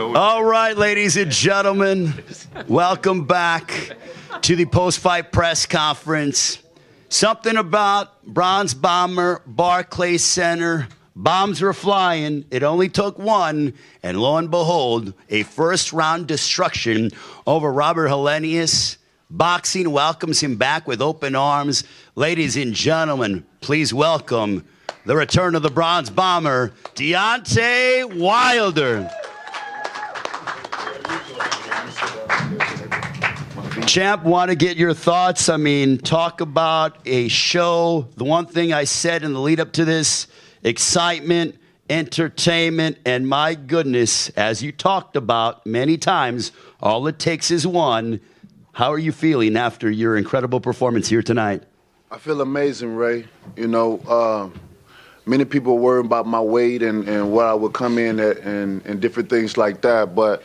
All right, ladies and gentlemen, welcome back to the post-fight press conference. Something about Bronze Bomber, Barclays Center. Bombs were flying. It only took one, and lo and behold, a first-round destruction over Robert Helenius. Boxing welcomes him back with open arms. Ladies and gentlemen, please welcome the return of the Bronze Bomber, Deontay Wilder. Champ, want to get your thoughts? I mean, talk about a show. The one thing I said in the lead up to this, excitement, entertainment, and my goodness, as you talked about many times, all it takes is one. How are you feeling after your incredible performance here tonight? I feel amazing, Ray. You know, many people were worried about my weight and what I would come in at and different things like that, but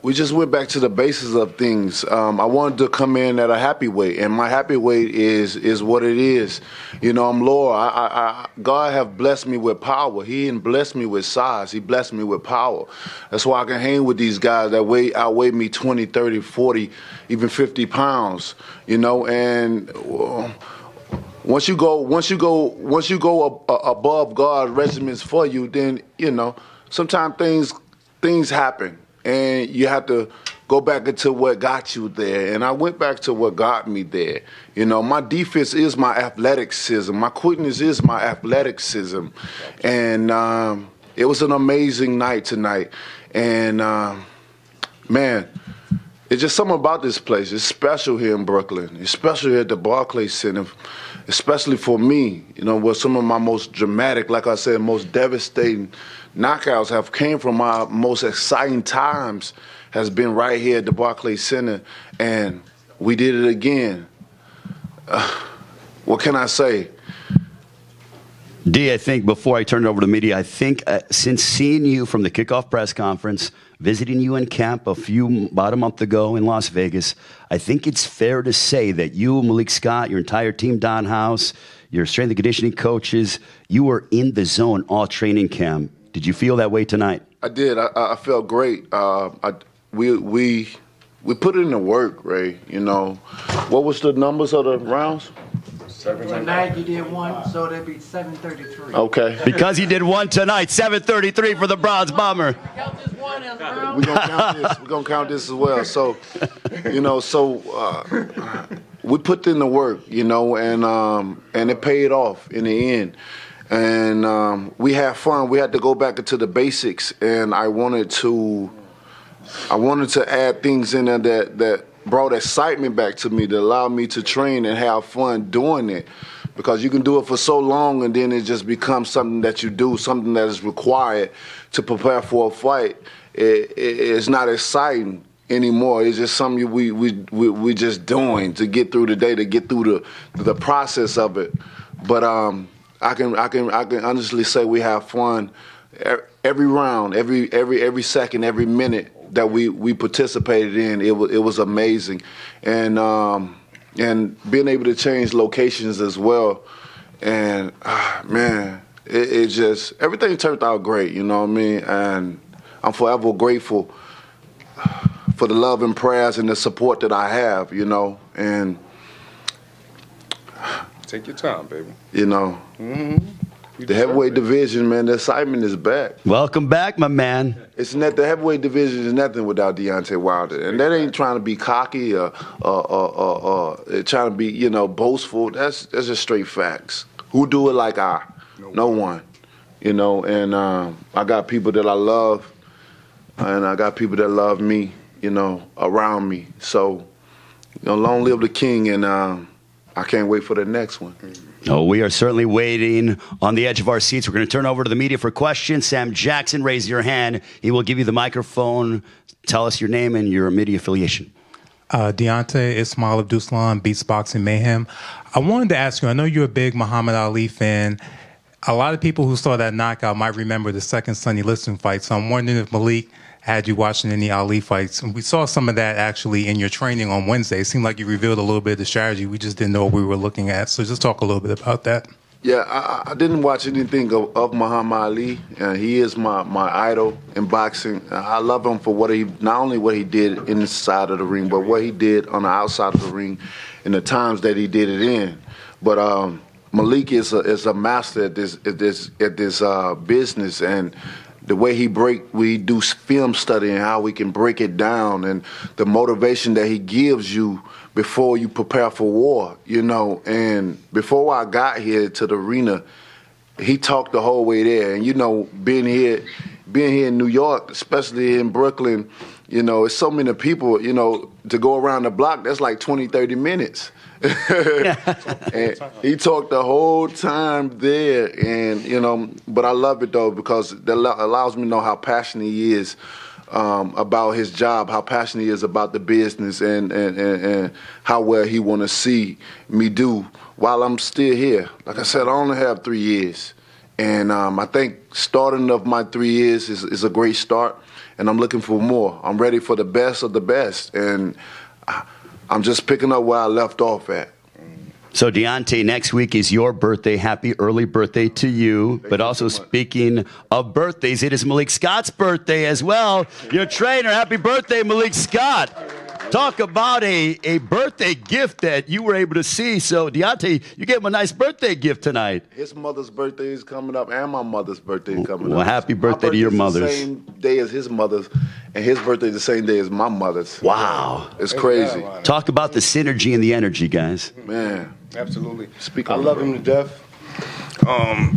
we just went back to the basis of things. I wanted to come in at a happy weight, and my happy weight is what it is. You know, I'm lower. God have blessed me with power. He didn't bless me with size. He blessed me with power. That's why I can hang with these guys that outweigh me 20, 30, 40, even 50 pounds. You know, and once you go above God's regiments for you, then you know sometimes things happen. And you have to go back into what got you there. And I went back to what got me there. You know, my defense is my athleticism. My quickness is my athleticism. And it was an amazing night tonight. And, man, it's just something about this place. It's special here in Brooklyn. It's special here at the Barclays Center, especially for me, you know, where some of my most dramatic, like I said, most devastating knockouts have came from. My most exciting times has been right here at the Barclays Center, and we did it again. What can I say? D, I think before I turn it over to the media, I think since seeing you from the kickoff press conference, visiting you in camp about a month ago in Las Vegas, I think it's fair to say that you, Malik Scott, your entire team, Don House, your strength and conditioning coaches, you were in the zone all training camp. Did you feel that way tonight? I did. I felt great. We put in the work, Ray. You know, what was the numbers of the rounds? Tonight you did one, so that'd be 733. Okay. Because he did one tonight, 733 for the Bronze Bomber. Count this one as We're gonna count this. We're gonna count this as well. So, you know, we put in the work, you know, and it paid off in the end. And we had fun. We had to go back into the basics, and I wanted to add things in there that brought excitement back to me, that allowed me to train and have fun doing it. Because you can do it for so long, and then it just becomes something that you do, something that is required to prepare for a fight. It's not exciting anymore. It's just something we just doing to get through the day, to get through the process of it. But I can honestly say we have fun every round, every second, every minute that we participated in. It was amazing, and being able to change locations as well. And man, it just everything turned out great. You know what I mean? And I'm forever grateful for the love and prayers and the support that I have. You know, and. Take your time, baby. You know, the heavyweight division, man, the excitement is back. Welcome back, my man. The heavyweight division is nothing without Deontay Wilder, and that ain't trying to be cocky or trying to be, you know, boastful. That's just straight facts. Who do it like I? No one. You know, and I got people that I love, and I got people that love me, you know, around me. So, you know, long live the king, and I can't wait for the next one. Oh, we are certainly waiting on the edge of our seats. We're going to turn over to the media for questions. Sam Jackson, raise your hand. He will give you the microphone. Tell us your name and your media affiliation. Deontay Ismail Abdussalam, Beats Boxing Mayhem. I wanted to ask you, I know you're a big Muhammad Ali fan. A lot of people who saw that knockout might remember the second Sonny Liston fight, so I'm wondering if Malik had you watching any Ali fights. And we saw some of that actually in your training on Wednesday. It seemed like you revealed a little bit of the strategy. We just didn't know what we were looking at. So just talk a little bit about that. Yeah, I didn't watch anything of Muhammad Ali. He is my idol in boxing. I love him for not only what he did inside of the ring, but what he did on the outside of the ring and the times that he did it in. But Malik is a master at this business, and the way we do film study and how we can break it down, and the motivation that he gives you before you prepare for war, And before I got here to the arena, he talked the whole way there. And being here in New York, especially in Brooklyn, it's so many people, to go around the block, that's like 20, 30 minutes. And he talked the whole time there, and but I love it though, because that allows me to know how passionate he is about his job, how passionate he is about the business, and how well he want to see me do while I'm still here. Like I said, I only have 3 years, and I think starting of my 3 years is a great start, and I'm looking for more. I'm ready for the best of the best, and I'm just picking up where I left off at. So, Deontay, next week is your birthday. Happy early birthday to you. But also, speaking of birthdays, it is Malik Scott's birthday as well. Your trainer, happy birthday, Malik Scott. Talk about a birthday gift that you were able to see. So, Deontay, you gave him a nice birthday gift tonight. His mother's birthday is coming up, and my mother's birthday is coming up. Well, happy birthday to your mothers. The same day as his mother's, and his birthday the same day as my mother's. Wow. It's crazy. Talk about the synergy and the energy, guys. Man. Absolutely. Speak I on love it, him to death.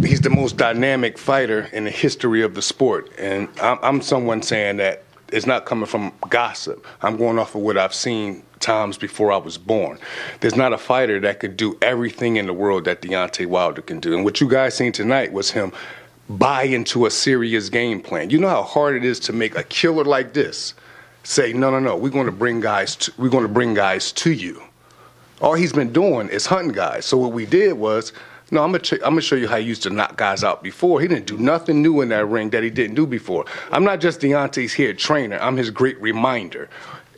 He's the most dynamic fighter in the history of the sport. And I'm someone saying that it's not coming from gossip. I'm going off of what I've seen times before I was born. There's not a fighter that could do everything in the world that Deontay Wilder can do. And what you guys seen tonight was him buy into a serious game plan. You know how hard it is to make a killer like this say, no, we're going to bring guys to you. All he's been doing is hunting guys. So what we did was, no, I'm gonna show you how he used to knock guys out before. He didn't do nothing new in that ring that he didn't do before. I'm not just Deontay's head trainer. I'm his great reminder.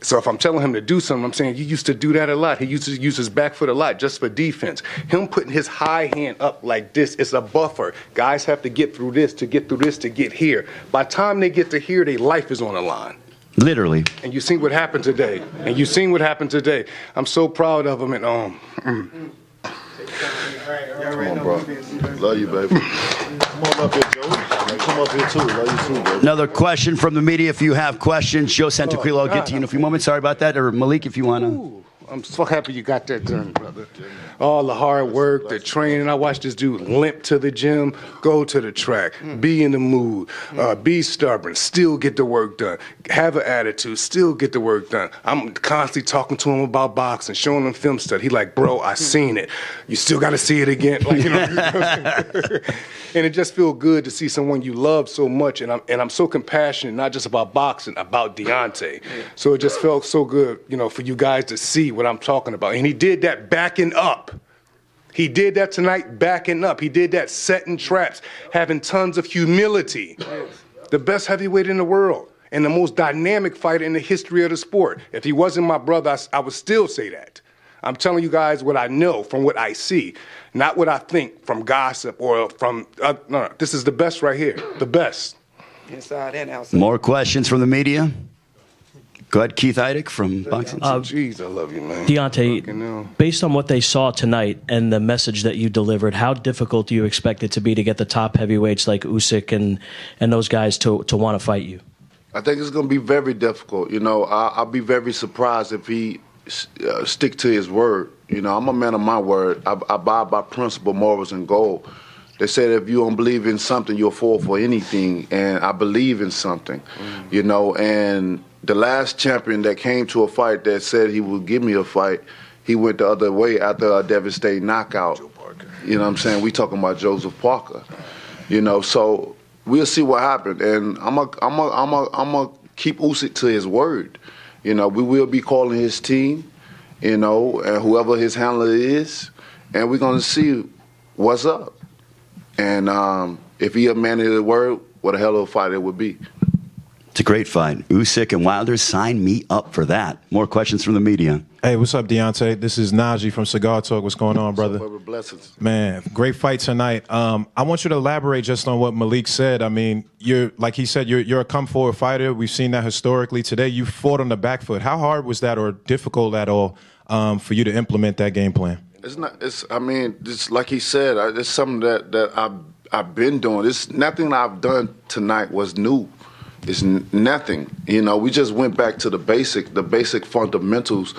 So if I'm telling him to do something, I'm saying, you used to do that a lot. He used to use his back foot a lot just for defense. Him putting his high hand up like this is a buffer. Guys have to get through this to get here. By the time they get to here, their life is on the line. Literally. And you seen what happened today. I'm so proud of him. And Come on, bro. Love you, baby. Come on up here, Joe. Come up here, too. Love you, too, baby. Another question from the media. If you have questions, Joe Santaquilo, I'll get to you in a few moments. Sorry about that. Or Malik, if you want to. I'm so happy you got that done, brother. All the hard work, the training. I watched this dude limp to the gym, go to the track, be in the mood, be stubborn, still get the work done, have an attitude, still get the work done. I'm constantly talking to him about boxing, showing him film stuff. He like, bro, I seen it. You still got to see it again. Like, and it just feels good to see someone you love so much. And I'm so compassionate, not just about boxing, about Deontay. So it just felt so good, for you guys to see what I'm talking about. And he did that backing up. He did that tonight backing up. He did that setting traps, having tons of humility. The best heavyweight in the world and the most dynamic fighter in the history of the sport. If he wasn't my brother, I would still say that. I'm telling you guys what I know from what I see, not what I think from gossip or from, no, this is the best right here, the best. Inside and outside. More questions from the media? Go ahead, Keith Heidick from Boxing. Jeez, I love you, man. Deontay, based on what they saw tonight and the message that you delivered, how difficult do you expect it to be to get the top heavyweights like Usyk and those guys to want to fight you? I think it's going to be very difficult. I'll be very surprised if he stick to his word. I'm a man of my word. I abide by principle, morals, and goal. They said if you don't believe in something, you'll fall for anything, and I believe in something, and the last champion that came to a fight that said he would give me a fight, he went the other way after a devastating knockout. Joe Parker. You know what I'm saying? We talking about Joseph Parker. So we'll see what happened, and I'm a keep Usyk to his word. We will be calling his team, and whoever his handler is, and we're gonna see what's up. And if he a man of the word, what a hell of a fight it would be. It's a great fight. Usyk and Wilder, sign me up for that. More questions from the media. Hey, what's up, Deontay? This is Najee from Cigar Talk. What's going on, brother? Blessings. Man, great fight tonight. I want you to elaborate just on what Malik said. I mean, like he said, you're a come-forward fighter. We've seen that historically. Today, you fought on the back foot. How hard was that, or difficult at all, for you to implement that game plan? It's not. It's. I mean, just like he said, it's something that I've been doing. It's nothing I've done tonight was new. It's nothing. You know, we just went back to the basic fundamentals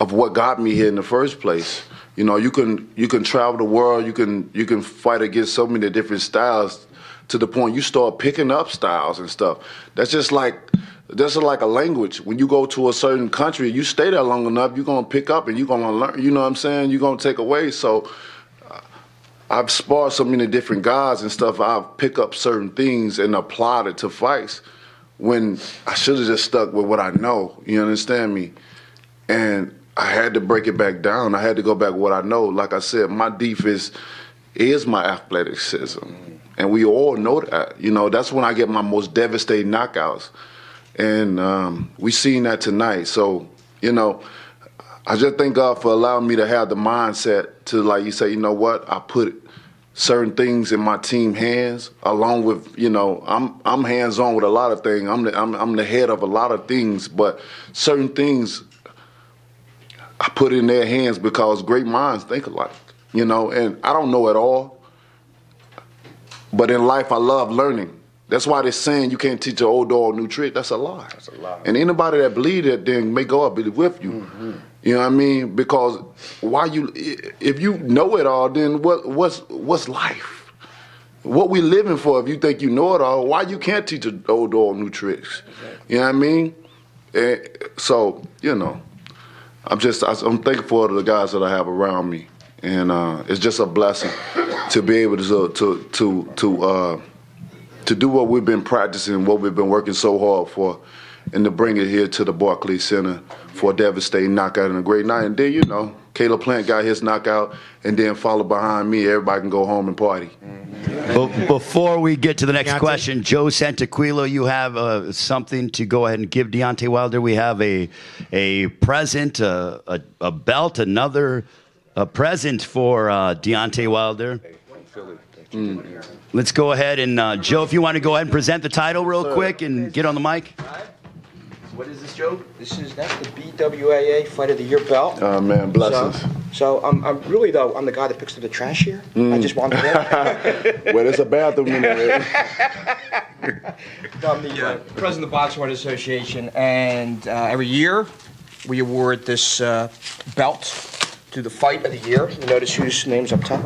of what got me here in the first place. You know, you can travel the world, you can fight against so many different styles to the point you start picking up styles and stuff. That's just like a language. When you go to a certain country, you stay there long enough, you're gonna pick up and you're gonna learn. You know what I'm saying? You're gonna take away. So I've sparred so many different guys and stuff. I've picked up certain things and applied it to fights when I should have just stuck with what I know. You understand me? And I had to break it back down. I had to go back with what I know. Like I said, my defense is my athleticism. And we all know that. You know, that's when I get my most devastating knockouts. And we seen that tonight. So, you know, I just thank God for allowing me to have the mindset to, like you say, you know what, I put certain things in my team hands, along with, you know, I'm hands-on with a lot of things. I'm the head of a lot of things, but certain things I put in their hands because great minds think alike, you know, and I don't know it all, but in life I love learning. That's why they're saying you can't teach an old dog new trick. That's a lie. That's a lie. And anybody that believes that then may go up with you. Mm-hmm. You know what I mean? Because if you know it all, then what's life? What we living for? If you think you know it all, why you can't teach an old dog new tricks? Exactly. You know what I mean? And so, you know, I'm thankful for the guys that I have around me, and it's just a blessing to be able to do what we've been practicing, what we've been working so hard for, and to bring it here to the Barclays Center for a devastating knockout and a great night. And then, you know, Caleb Plant got his knockout, and then followed behind me. Everybody can go home and party. Before we get to the next question, Joe Santaquilo, you have something to go ahead and give Deontay Wilder. We have a present, a belt, another present for Deontay Wilder. Let's go ahead and, Joe, if you want to go ahead and present the title real quick and get on the mic. What is this, Joe? That's the BWAA Fight of the Year belt. Oh, man, blessings. So I'm really, though, I'm the guy that picks up the trash here. I just wanted that. Well, there's a bathroom in there. I'm the president of the Boxing Writers Association, and every year we award this belt to the Fight of the Year. You notice whose name's up top,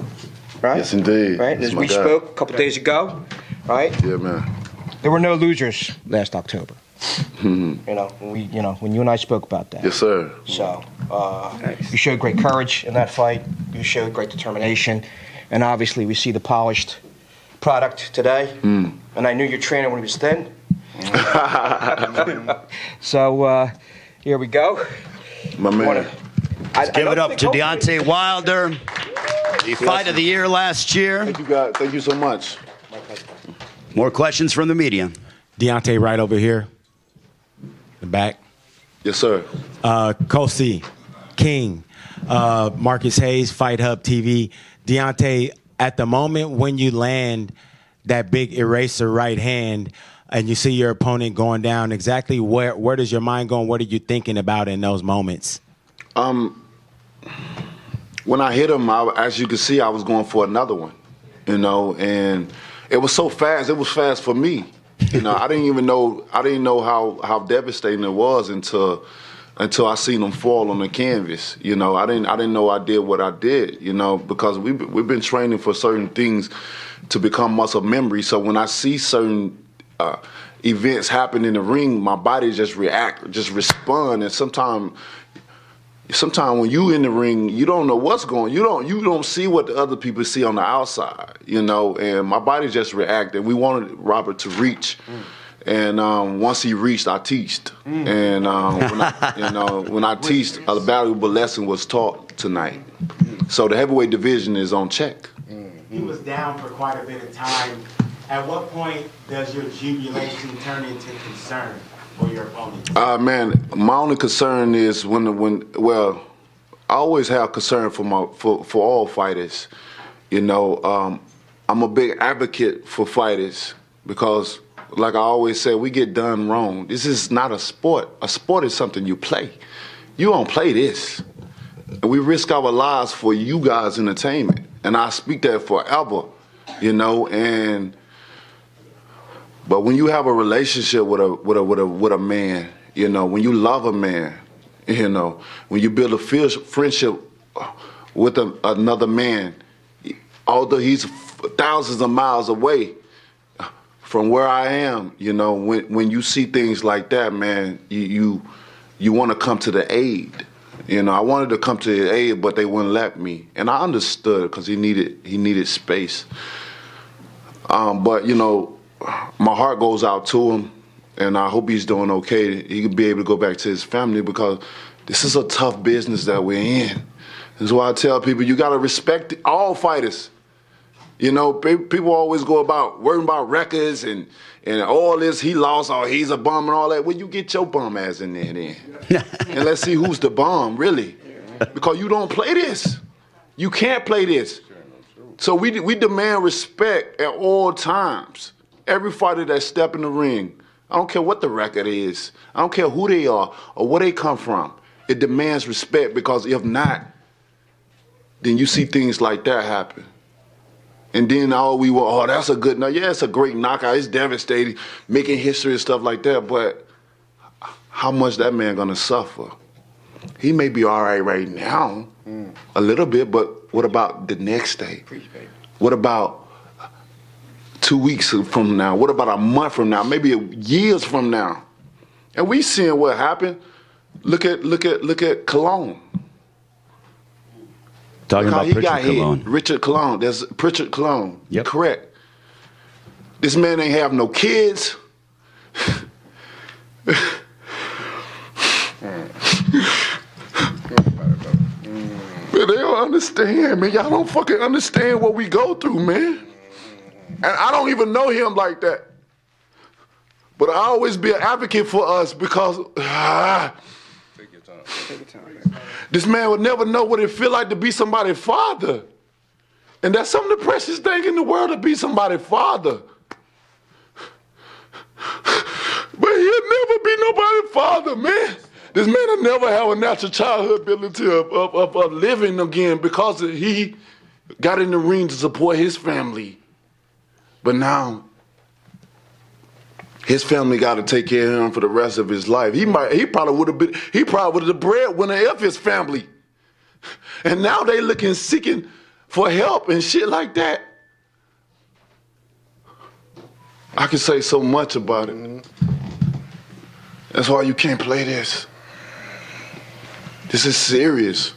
right? Yes, indeed. Right, and as we spoke a couple days ago, right? Yeah, man. There were no losers last October. You know, when you and I spoke about that. Yes, sir. So, you showed great courage in that fight. You showed great determination. And obviously, we see the polished product today. And I knew your trainer when he was thin. So, here we go. My man. Let's give it up to Deontay Wilder, the Fight of the Year last year. Thank you, guys. Thank you so much. More questions from the media. Deontay right over here. The back. Yes, sir. Kosi, King, Marcus Hayes, Fight Hub TV. Deontay, at the moment when you land that big eraser right hand and you see your opponent going down, exactly where does your mind go and what are you thinking about in those moments? When I hit him, as you can see, I was going for another one, you know, and it was so fast. It was fast for me. You know, I didn't know how devastating it was until I seen him fall on the canvas. You know, I didn't know I did what I did. You know, because we've been training for certain things to become muscle memory. So when I see certain events happen in the ring, my body just respond. And sometimes when you in the ring, you don't know what's going. You don't see what the other people see on the outside, you know. And my body just reacted. We wanted Robert to reach, and once he reached, I teached. And when I teached, a valuable lesson was taught tonight. So the heavyweight division is on check. He was down for quite a bit of time At what point does your jubilation turn into concern for your opponent? Man, my only concern is well, I always have concern for all fighters. You know, I'm a big advocate for fighters because, like I always say, we get done wrong. This is not a sport. A sport is something you play. You don't play this. And we risk our lives for you guys' entertainment. And I speak that forever, you know, but when you have a relationship with a man, you know, when you love a man, you know, when you build a friendship with another man, although he's thousands of miles away from where I am, you know, when you see things like that, man, you want to come to the aid. You know, I wanted to come to the aid, but they wouldn't let me, and I understood because he needed space. But you know, my heart goes out to him, and I hope he's doing okay. He can be able to go back to his family because this is a tough business that we're in. That's why I tell people you got to respect all fighters. You know, people always go about worrying about records and all this, he lost or he's a bum and all that. Well, you get your bum ass in there then. And let's see who's the bum, really. Because you don't play this. You can't play this. So we demand respect at all times. Every fighter that step in the ring, I don't care what the record is. I don't care who they are or where they come from. It demands respect because if not, then you see things like that happen. And then that's a good knockout. Yeah, it's a great knockout. It's devastating, making history and stuff like that. But how much that man gonna suffer? He may be all right now, a little bit, but what about the next day? What about 2 weeks from now? What about a month from now? Maybe years from now? And we seeing what happened. Look at Cologne. Talking about Pritchard Cologne. Richard Cologne. There's Pritchard Cologne. Yep. Correct. This man ain't have no kids. But they don't understand, man. Y'all don't fucking understand what we go through, man. And I don't even know him like that. But I always be an advocate for us because take your time. Take your time, man. This man would never know what it feel like to be somebody's father. And that's some of the precious thing in the world, to be somebody's father. But he'll never be nobody's father, man. This man will never have a natural childhood ability of living again because he got in the ring to support his family. But now, his family got to take care of him for the rest of his life. He probably would have been the breadwinner of his family. And now they seeking for help and shit like that. I can say so much about it. That's why you can't play this. This is serious.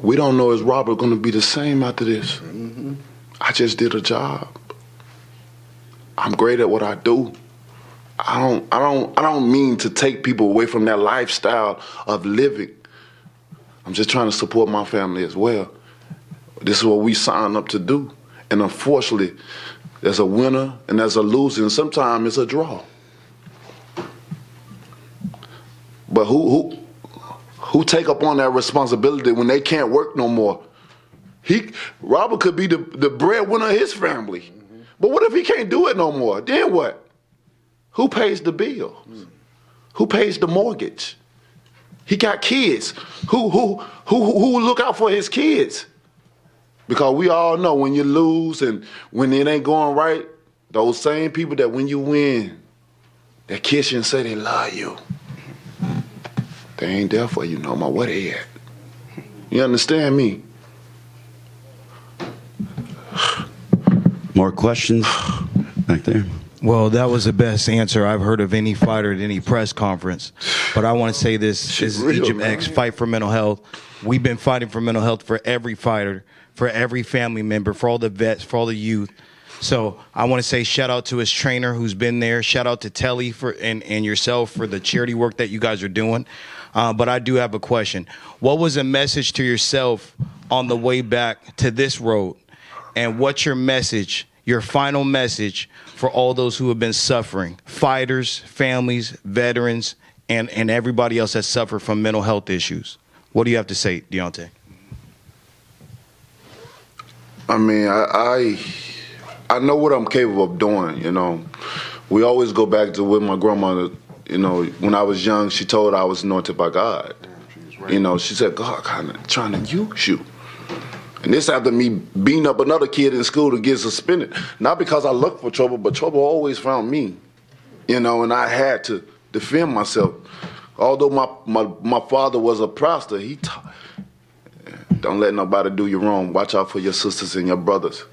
We don't know, is Robert going to be the same after this? I just did a job. I'm great at what I do. I don't mean to take people away from that lifestyle of living. I'm just trying to support my family as well. This is what we signed up to do. And unfortunately, there's a winner and there's a loser, and sometimes it's a draw. But who take up on that responsibility when they can't work no more? Robert could be the breadwinner of his family. But what if he can't do it no more? Then what? Who pays the bill? Who pays the mortgage? He got kids. Who will look out for his kids? Because we all know when you lose and when it ain't going right, those same people that when you win, that kiss you and say they love you, they ain't there for you no more. Where they at? You understand me? More questions back there? Well, that was the best answer I've heard of any fighter at any press conference. But I want to say this. This is real, Egypt man. X, Fight for Mental Health. We've been fighting for mental health for every fighter, for every family member, for all the vets, for all the youth. So I want to say shout out to his trainer who's been there. Shout out to Telly and yourself for the charity work that you guys are doing. But I do have a question. What was a message to yourself on the way back to this road? And what's your message, your final message for all those who have been suffering, fighters, families, veterans, and everybody else that suffered from mental health issues. What do you have to say, Deontay? I mean, I know what I'm capable of doing, you know. We always go back to when my grandmother, you know, when I was young, she told I was anointed by God. You know, she said, God kind of trying to use you. And this after me beating up another kid in school to get suspended. Not because I looked for trouble, but trouble always found me. You know, and I had to defend myself. Although my father was a pastor, he taught, don't let nobody do you wrong. Watch out for your sisters and your brothers.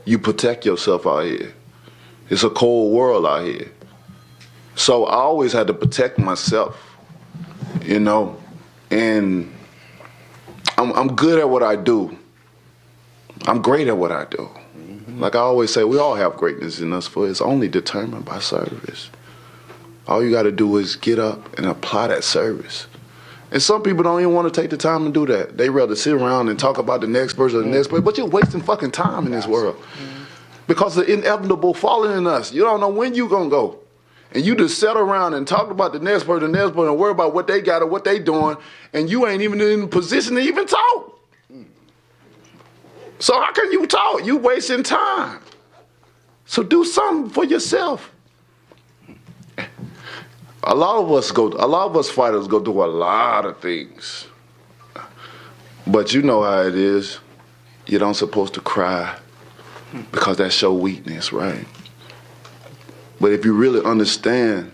You protect yourself out here. It's a cold world out here. So I always had to protect myself, you know, and I'm good at what I do. I'm great at what I do. Like I always say, we all have greatness in us, for it's only determined by service. All you got to do is get up and apply that service. And some people don't even want to take the time to do that. They rather sit around and talk about the next person or the next person, but you're wasting fucking time in this world. Because the inevitable following us. You don't know when you're going to go. And you just sit around and talk about the next person, and worry about what they got or what they doing, and you ain't even in a position to even talk. So how can you talk? You wasting time. So do something for yourself. A lot of us fighters go through a lot of things. But you know how it is. You don't supposed to cry because that show weakness, right? But if you really understand